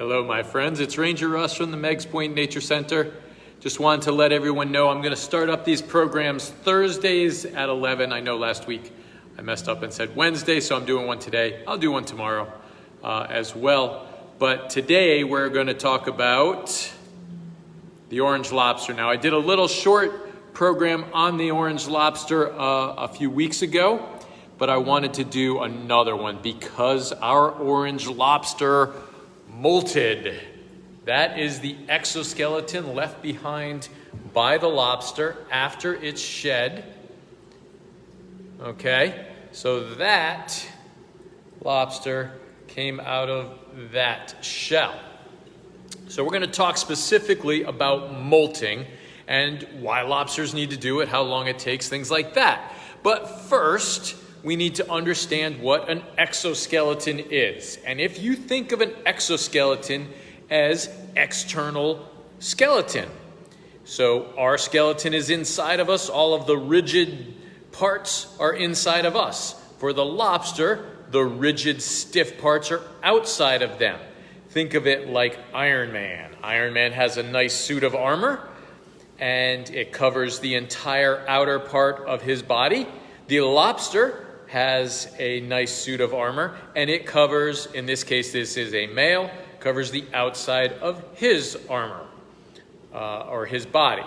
Hello, my friends. It's Ranger Russ from the Meigs Point Nature Center. Just wanted to let everyone know I'm going to start up these programs Thursdays at 11. I know last week I messed up and said Wednesday, so I'm doing one today. I'll do one tomorrow as well. But today we're going to talk about the Orange Lobster. Now, I did a little short program on the Orange Lobster a few weeks ago, but I wanted to do another one because our Orange Lobster molted. That is the exoskeleton left behind by the lobster after it's shed. Okay, so that lobster came out of that shell. So we're going to talk specifically about molting and why lobsters need to do it, how long it takes, things like that. But first, we need to understand what an exoskeleton is. And if you think of an exoskeleton as external skeleton, so our skeleton is inside of us, all of the rigid parts are inside of us. For the lobster, the rigid, stiff parts are outside of them. Think of it like Iron Man. Iron Man has a nice suit of armor, and it covers the entire outer part of his body. The lobster has a nice suit of armor, and it covers, in this case, this is a male, covers the outside of his armor, or his body.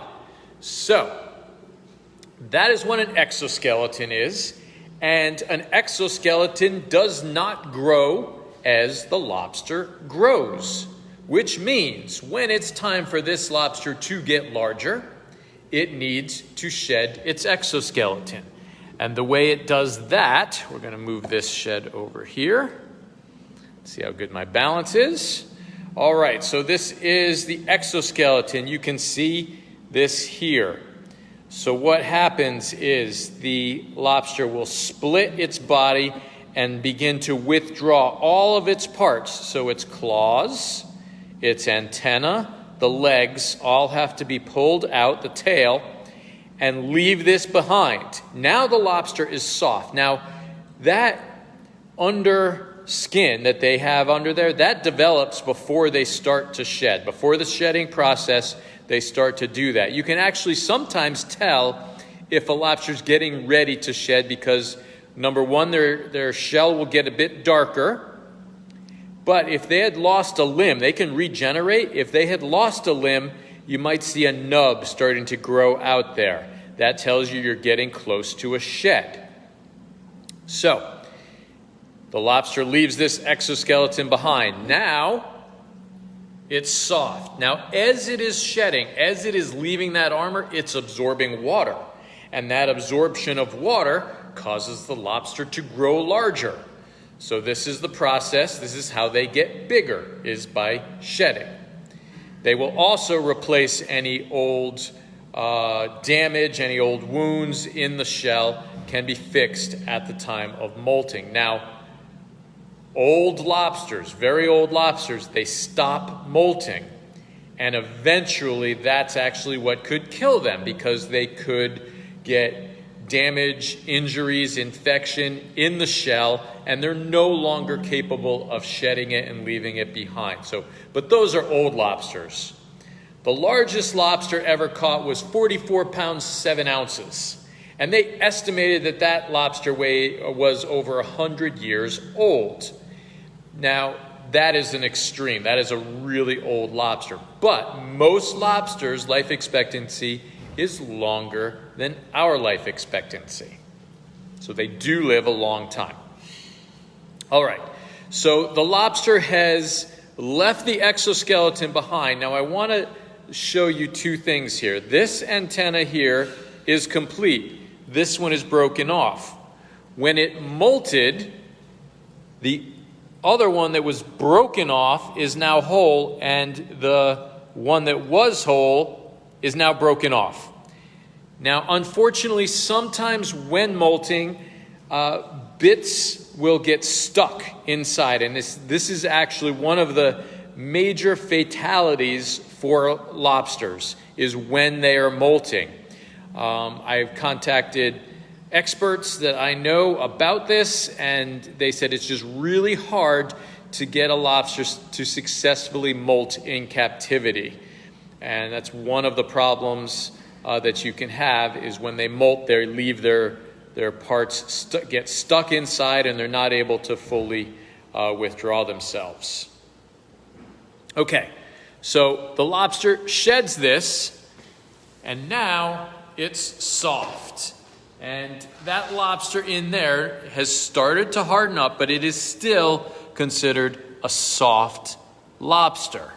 So, that is what an exoskeleton is, and an exoskeleton does not grow as the lobster grows, which means when it's time for this lobster to get larger, it needs to shed its exoskeleton. And the way it does that, we're going to move this shed over here. See how good my balance is. All right, so this is the exoskeleton. You can see this here. So what happens is the lobster will split its body and begin to withdraw all of its parts. So its claws, its antenna, the legs all have to be pulled out, the tail, and leave this behind. Now the lobster is soft. Now that under skin that they have under there, that develops before they start to shed. Before the shedding process, they start to do that. You can actually sometimes tell if a lobster's getting ready to shed because, number one, their shell will get a bit darker. But if they had lost a limb, they can regenerate. If they had lost a limb, you might see a nub starting to grow out there. That tells you you're getting close to a shed. So, the lobster leaves this exoskeleton behind. Now, it's soft. Now, as it is shedding, as it is leaving that armor, it's absorbing water. And that absorption of water causes the lobster to grow larger. So this is the process. This is how they get bigger, is by shedding. They will also replace any old damage, any old wounds in the shell can be fixed at the time of molting. Now, old lobsters, very old lobsters, they stop molting. And eventually that's actually what could kill them because they could get damage, injuries, infection in the shell, and they're no longer capable of shedding it and leaving it behind. But those are old lobsters. The largest lobster ever caught was 44 pounds, 7 ounces. And they estimated that lobster was over 100 years old. Now, that is an extreme. That is a really old lobster. But most lobsters' life expectancy is longer than our life expectancy. So they do live a long time. All right, so the lobster has left the exoskeleton behind. Now I want to show you two things here. This antenna here is complete. This one is broken off. When it molted, the other one that was broken off is now whole, and the one that was whole is now broken off. Now, unfortunately, sometimes when molting, bits will get stuck inside, and this is actually one of the major fatalities for lobsters, is when they are molting. I've contacted experts that I know about this, and they said it's just really hard to get a lobster to successfully molt in captivity. And that's one of the problems that you can have, is when they molt, they leave their parts get stuck inside and they're not able to fully withdraw themselves. Okay, so the lobster sheds this, and now it's soft. And that lobster in there has started to harden up, but it is still considered a soft lobster.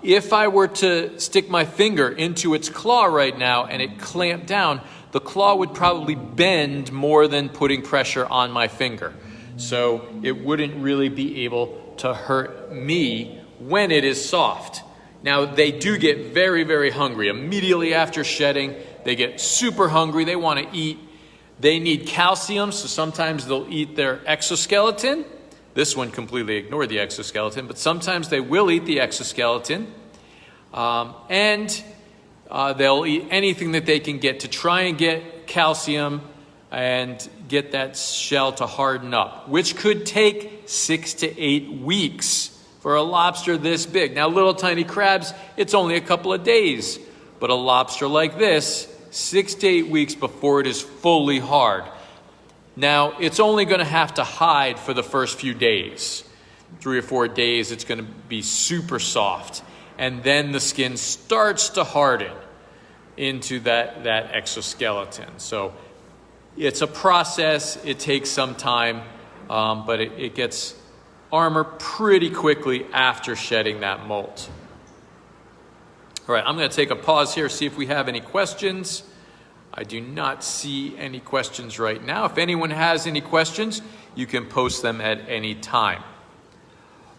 If I were to stick my finger into its claw right now and it clamped down, the claw would probably bend more than putting pressure on my finger. So it wouldn't really be able to hurt me when it is soft. Now, they do get very, very hungry. Immediately after shedding, they get super hungry. They want to eat. They need calcium, so sometimes they'll eat their exoskeleton. This one completely ignored the exoskeleton, but sometimes they will eat the exoskeleton. And they'll eat anything that they can get to try and get calcium and get that shell to harden up, which could take 6 to 8 weeks for a lobster this big. Now, little tiny crabs, it's only a couple of days. But a lobster like this, 6 to 8 weeks before it is fully hard. Now, it's only going to have to hide for the first few days. 3 or 4 days, it's going to be super soft. And then the skin starts to harden into that exoskeleton. So it's a process. It takes some time, but it gets armor pretty quickly after shedding that molt. All right, I'm going to take a pause here, see if we have any questions. I do not see any questions right now. If anyone has any questions, you can post them at any time.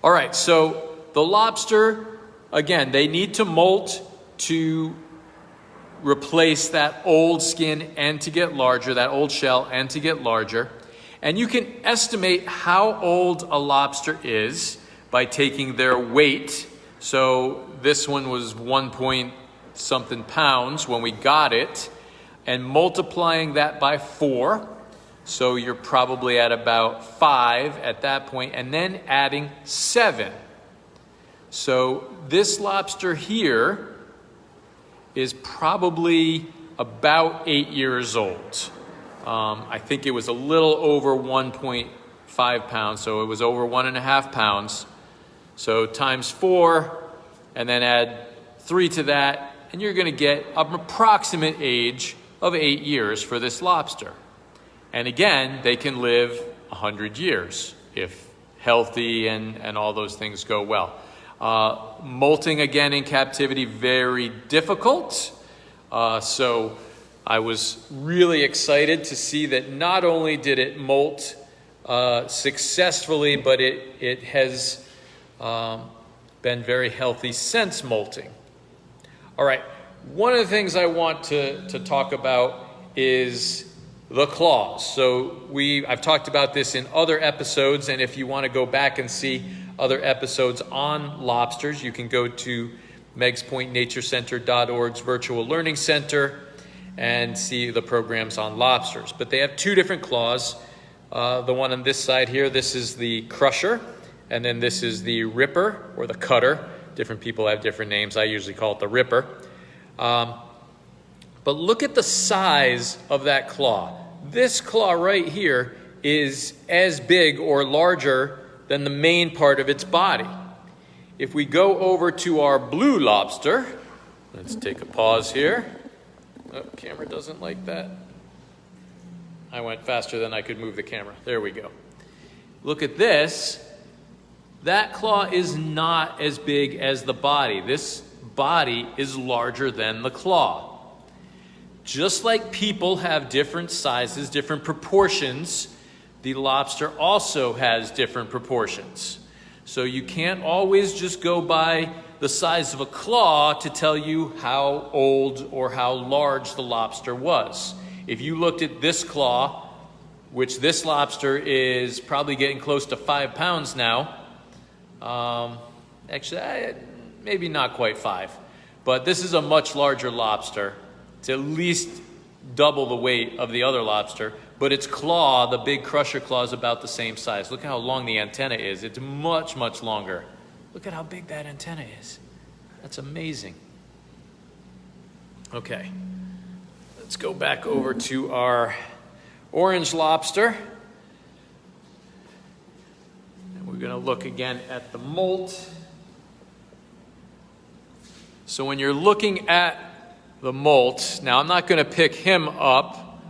All right, so the lobster, again, they need to molt to replace that old skin and to get larger, that old shell and to get larger. And you can estimate how old a lobster is by taking their weight. So this one was 1 point something pounds when we got it, and multiplying that by 4. So you're probably at about 5 at that point, and then adding 7. So this lobster here is probably about 8 years old. I think it was a little over 1.5 pounds, so it was over 1.5 pounds. So times 4, and then add 3 to that, and you're going to get an approximate age of 8 years for this lobster. And again, they can live 100 years if healthy and all those things go well. Molting again in captivity, very difficult. So I was really excited to see that not only did it molt successfully, but it has been very healthy since molting. All right, one of the things I want to talk about is the claws. So I've talked about this in other episodes, and if you want to go back and see other episodes on lobsters, you can go to meigspointnaturecenter.org's virtual learning center and see the programs on lobsters. But they have 2 different claws. The one on this side here, this is the crusher, and then this is the ripper or the cutter. Different people have different names. I usually call it the ripper. But look at the size of that claw. This claw right here is as big or larger than the main part of its body. If we go over to our blue lobster, let's take a pause here. Oh, camera doesn't like that. I went faster than I could move the camera. There we go. Look at this. That claw is not as big as the body. This body is larger than the claw. Just like people have different sizes, different proportions, the lobster also has different proportions. So you can't always just go by the size of a claw to tell you how old or how large the lobster was. If you looked at this claw, which this lobster is probably getting close to 5 pounds now, actually, maybe not quite 5, but this is a much larger lobster. It's at least double the weight of the other lobster, but its claw, the big crusher claw, is about the same size. Look how long the antenna is. It's much, much longer. Look at how big that antenna is. That's amazing. Okay, let's go back over to our orange lobster. And we're gonna look again at the molt. So when you're looking at the molt, now I'm not gonna pick him up,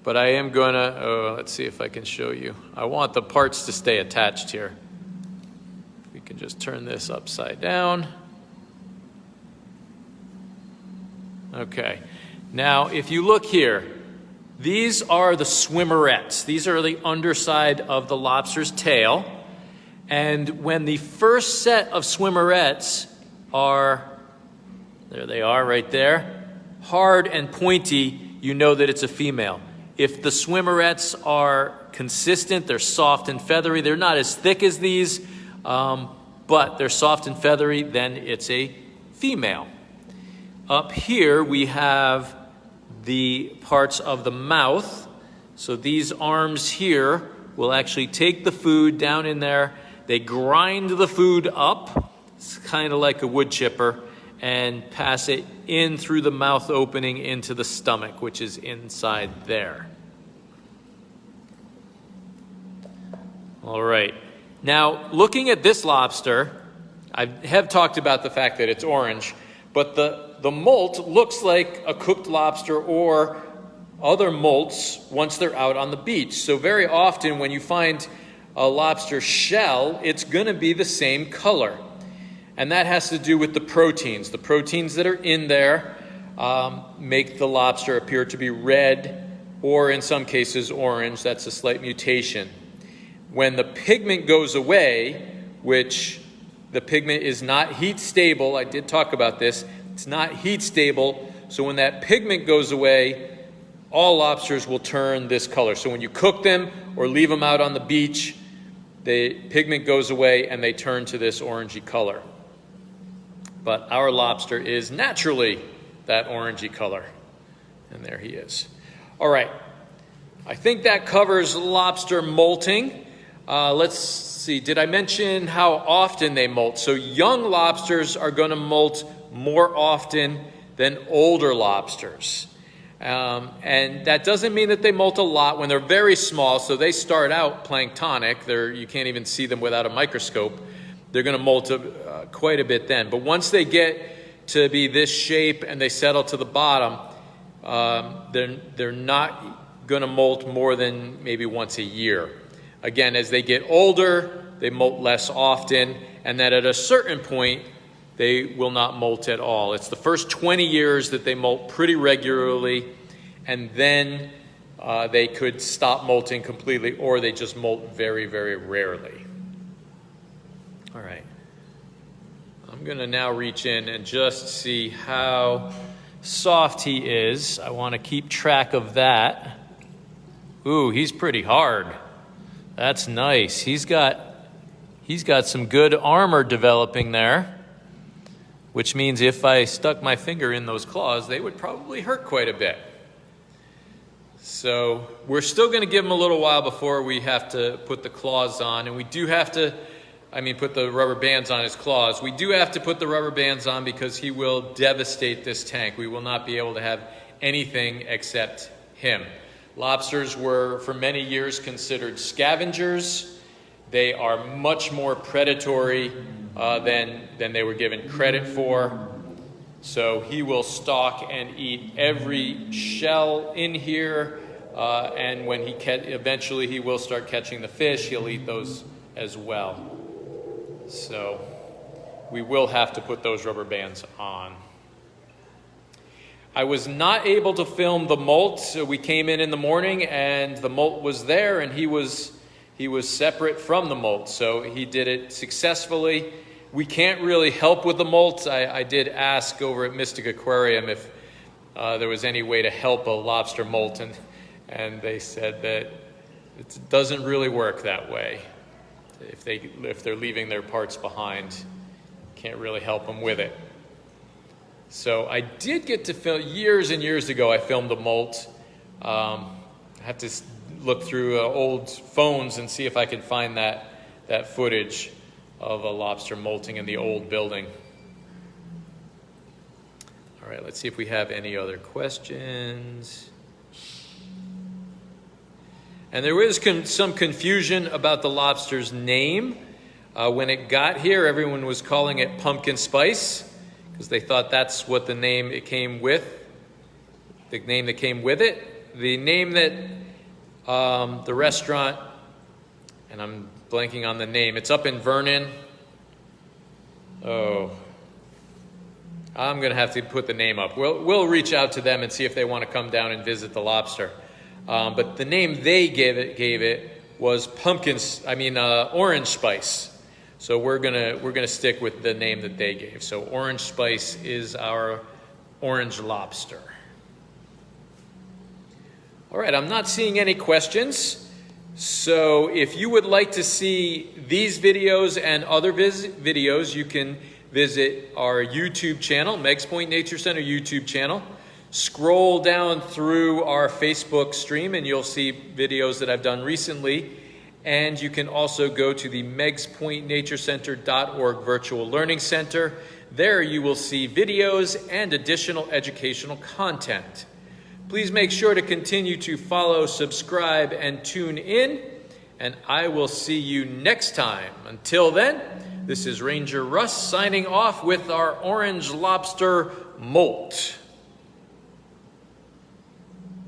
but I am gonna, let's see if I can show you. I want the parts to stay attached here. We can just turn this upside down. Okay, now if you look here, these are the swimmerettes. These are the underside of the lobster's tail. And when the first set of swimmerettes are, there they are right there, hard and pointy, you know that it's a female. If the swimmerettes are consistent, they're soft and feathery, they're not as thick as these, but they're soft and feathery, then it's a female. Up here we have the parts of the mouth. So these arms here will actually take the food down in there. They grind the food up, it's kind of like a wood chipper, and pass it in through the mouth opening into the stomach, which is inside there. All right. Now, looking at this lobster, I have talked about the fact that it's orange, but the molt looks like a cooked lobster or other molts once they're out on the beach. So very often when you find a lobster shell, it's going to be the same color. And that has to do with the proteins. The proteins that are in there make the lobster appear to be red or in some cases orange. That's a slight mutation. When the pigment goes away, which the pigment is not heat stable, I did talk about this, it's not heat stable, so when that pigment goes away, all lobsters will turn this color. So when you cook them or leave them out on the beach, the pigment goes away and they turn to this orangey color. But our lobster is naturally that orangey color. And there he is. All right, I think that covers lobster molting. Let's see, did I mention how often they molt? So young lobsters are going to molt more often than older lobsters. And that doesn't mean that they molt a lot when they're very small. So they start out planktonic. You can't even see them without a microscope. They're going to molt quite a bit then. But once they get to be this shape and they settle to the bottom, they're not going to molt more than maybe once a year. Again, as they get older, they molt less often, and then at a certain point, they will not molt at all. It's the first 20 years that they molt pretty regularly, and then they could stop molting completely, or they just molt very, very rarely. All right. I'm going to now reach in and just see how soft he is. I want to keep track of that. Ooh, he's pretty hard. That's nice. He's got some good armor developing there, which means if I stuck my finger in those claws, they would probably hurt quite a bit. So we're still going to give him a little while before we have to put the claws on, and we do have to, put the rubber bands on his claws. We do have to put the rubber bands on because he will devastate this tank. We will not be able to have anything except him. Lobsters were, for many years, considered scavengers. They are much more predatory than they were given credit for. So he will stalk and eat every shell in here, and when eventually he will start catching the fish, he'll eat those as well. So we will have to put those rubber bands on. I was not able to film the molt, so we came in the morning and the molt was there, and he was separate from the molt, so he did it successfully. We can't really help with the molt. I did ask over at Mystic Aquarium if there was any way to help a lobster molt, and they said that it doesn't really work that way. If they're leaving their parts behind, can't really help them with it. So I did get to film, years and years ago, I filmed a molt. I have to look through old phones and see if I can find that footage of a lobster molting in the old building. All right, let's see if we have any other questions. And there was some confusion about the lobster's name. When it got here, everyone was calling it pumpkin spice because they thought that's what the name it came with, the name that came with it. The name that the restaurant, and I'm blanking on the name, it's up in Vernon. Oh, I'm going to have to put the name up. We'll reach out to them and see if they want to come down and visit the lobster. But the name they gave it was orange spice. So we're gonna stick with the name that they gave. So orange spice is our orange lobster. All right, I'm not seeing any questions. So if you would like to see these videos and other videos, you can visit our YouTube channel, Meigs Point Nature Center YouTube channel. Scroll down through our Facebook stream and you'll see videos that I've done recently. And you can also go to the meigspointnaturecenter.org virtual learning center. There you will see videos and additional educational content. Please make sure to continue to follow, subscribe, and tune in. And I will see you next time. Until then, this is Ranger Russ signing off with our Orange Lobster Molt.